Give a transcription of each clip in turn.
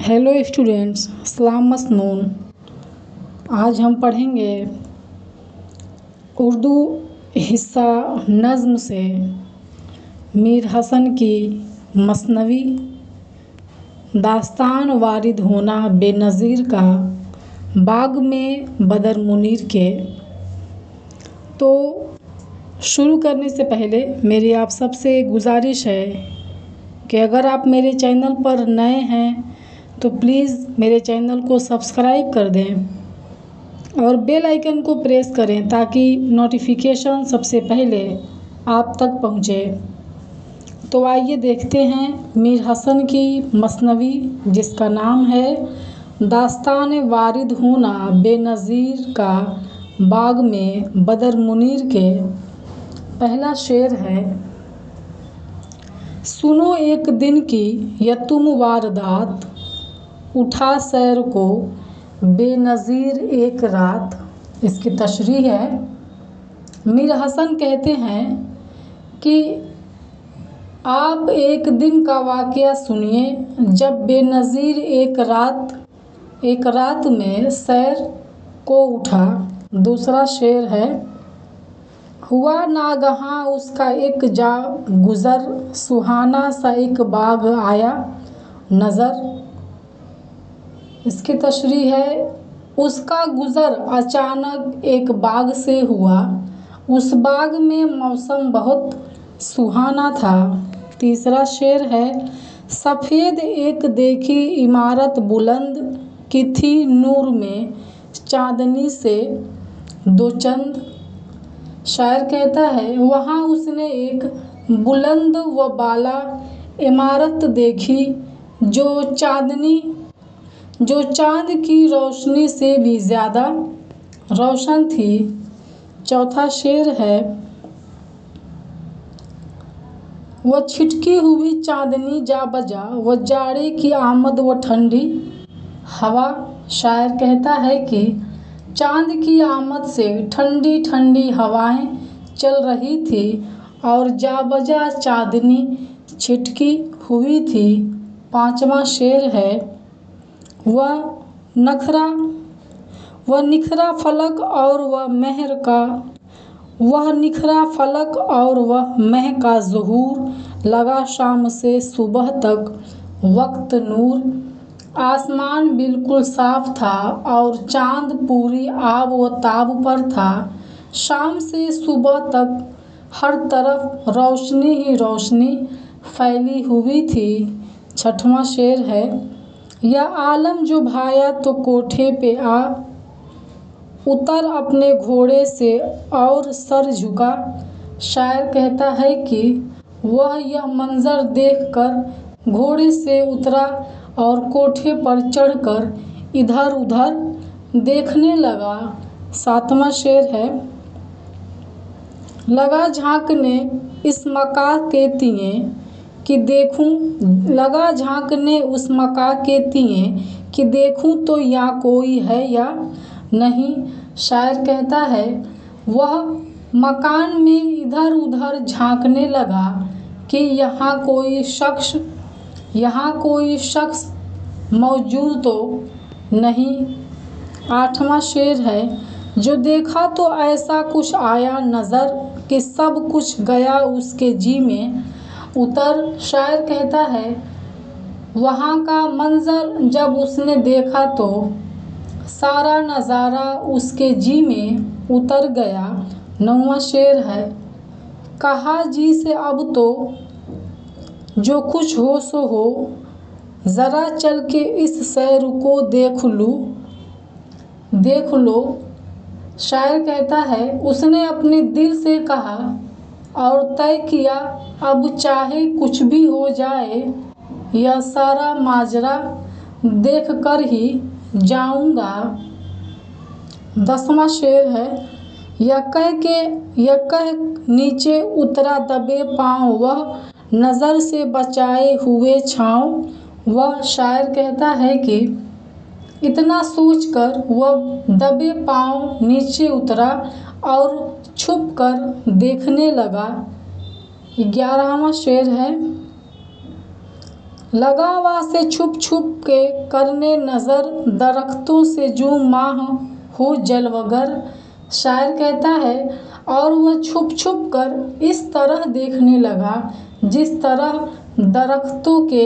Hello students, सलाम मसनून। आज हम पढ़ेंगे उर्दू हिस्सा नज़्म से मीर हसन की मसनवी दास्तान वारिद होना बेनज़ीर का बाग में बदर मुनीर के। तो शुरू करने से पहले मेरी आप सबसे गुजारिश है कि अगर आप मेरे चैनल पर नए हैं तो प्लीज़ मेरे चैनल को सब्सक्राइब कर दें और बेल आइकन को प्रेस करें ताकि नोटिफिकेशन सबसे पहले आप तक पहुँचे। तो आइए देखते हैं मीर हसन की मसनवी जिसका नाम है दास्तान वारिद होना बेनज़ीर का बाग में बदर मुनीर के। पहला शेर है, सुनो एक दिन की यतुम वारदात, उठा सैर को बेनज़ीर एक रात। इसकी तशरीह है, मीर हसन कहते हैं कि आप एक दिन का वाक़या सुनिए जब बेनज़ीर एक रात में सैर को उठा। दूसरा शेर है, हुआ नागहां उसका एक जा गुज़र, सुहाना सा एक बाग आया नज़र। इसकी तशरीह है, उसका गुज़र अचानक एक बाग से हुआ, उस बाग में मौसम बहुत सुहाना था। तीसरा शेर है, सफ़ेद एक देखी इमारत बुलंद की थी नूर में चांदनी से दो चंद। शायर कहता है, वहाँ उसने एक बुलंद व बाला इमारत देखी जो चाँद की रोशनी से भी ज़्यादा रोशन थी। चौथा शेर है, वह छिटकी हुई चाँदनी जा बजा व जाड़े की आमद व ठंडी हवा। शायर कहता है कि चाँद की आमद से ठंडी ठंडी हवाएं चल रही थी और जा बजा चाँदनी छिटकी हुई थी। पाँचवा शेर है, वह निखरा फलक और वह मेह का ज़ुहूर लगा शाम से सुबह तक वक्त नूर। आसमान बिल्कुल साफ़ था और चाँद पूरी आब व ताब पर था। शाम से सुबह तक हर तरफ रोशनी ही रोशनी फैली हुई थी। छठवां शेर है, या आलम जो भाया तो कोठे पे आ उतर अपने घोड़े से और सर झुका। शायर कहता है कि वह यह मंज़र देखकर घोड़े से उतरा और कोठे पर चढ़कर इधर उधर देखने लगा। सातवां शेर है, लगा झांकने इस मका के तिए कि देखूं तो यहाँ कोई है या नहीं। शायर कहता है, वह मकान में इधर उधर झांकने लगा कि यहाँ कोई शख्स मौजूद तो नहीं। आठवां शेर है, जो देखा तो ऐसा कुछ आया नज़र कि सब कुछ गया उसके जी में उतर। शायर कहता है, वहाँ का मंज़र जब उसने देखा तो सारा नज़ारा उसके जी में उतर गया। नौवां शेर है, कहा जी से अब तो जो कुछ हो सो हो, ज़रा चल के इस सैर को देख लो। शायर कहता है, उसने अपने दिल से कहा और तय किया, अब चाहे कुछ भी हो जाए यह सारा माजरा देख कर ही जाऊंगा। 10वां शेर है, यह कह नीचे उतरा दबे पाँव वह नज़र से बचाए हुए छाँव। वह शायर कहता है कि इतना सोचकर वह दबे पाँव नीचे उतरा और छुप कर देखने लगा। 11वां शेर है, लगावा से छुप छुप के करने नज़र, दरख्तों से जो माह हो जलवगर। शायर कहता है और वह छुप छुप कर इस तरह देखने लगा जिस तरह दरख्तों के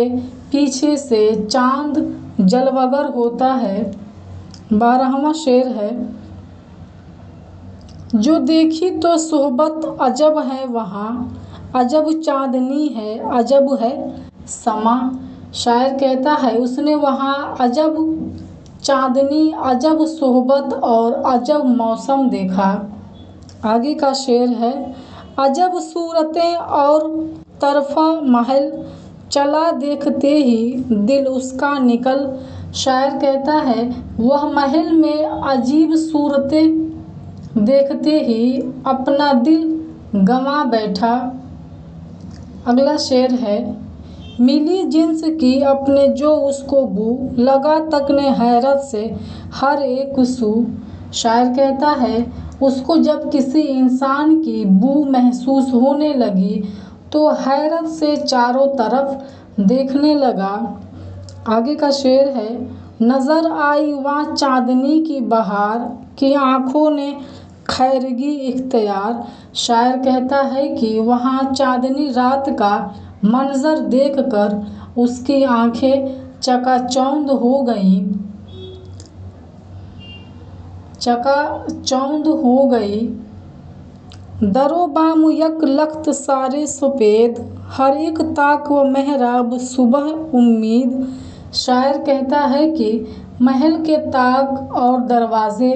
पीछे से चांद जलवगर होता है। 12वां शेर है, जो देखी तो सोहबत अजब है वहाँ, अजब चांदनी है अजब है समा। शायर कहता है उसने वहाँ अजब चांदनी, अजब सोहबत और अजब मौसम देखा। आगे का शेर है, अजब सूरतें और तरफा महल, चला देखते ही दिल उसका निकल। शायर कहता है वह महल में अजीब सूरतें देखते ही अपना दिल गंवा बैठा। अगला शेर है, मिली जिन्स की अपने जो उसको बू, लगा तक ने हैरत से हर एक सू। शायर कहता है उसको जब किसी इंसान की बू महसूस होने लगी तो हैरत से चारों तरफ देखने लगा। आगे का शेर है, नज़र आई वहाँ चांदनी की बहार, कि आँखों ने खैरगी इख्तियार। शायर कहता है कि वहाँ चांदनी रात का मंजर देखकर उसकी आँखें चकाचौंध हो गईं, चकाचौंध हो गई। दरो बाम यक लख्त सारे सफ़ेद, हर एक ताक व मेहराब सुबह उम्मीद। शायर कहता है कि महल के ताक और दरवाजे,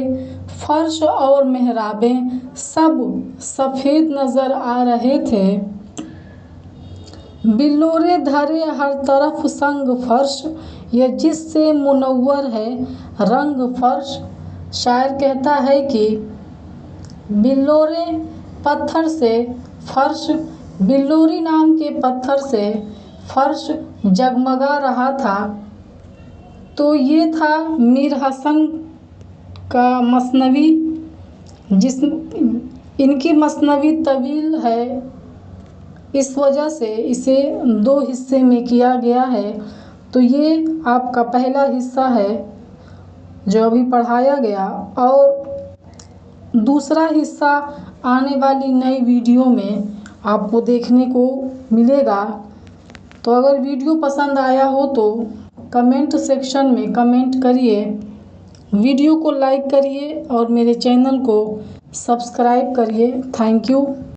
फर्श और मेहराबें सब सफ़ेद नज़र आ रहे थे। बिल्लोरे धरे हर तरफ संग फर्श, ये जिससे मुनव्वर है रंग फर्श। शायर कहता है कि बिल्लोरे पत्थर से फर्श, बिल्लोरी नाम के पत्थर से फर्श जगमगा रहा था। तो ये था मीर हसन का मसनवी, इनकी मसनवी तवील है, इस वजह से इसे 2 हिस्से में किया गया है। तो ये आपका पहला हिस्सा है जो अभी पढ़ाया गया, और दूसरा हिस्सा आने वाली नई वीडियो में आपको देखने को मिलेगा। तो अगर वीडियो पसंद आया हो तो कमेंट सेक्शन में कमेंट करिए, वीडियो को लाइक करिए और मेरे चैनल को सब्सक्राइब करिए। Thank you.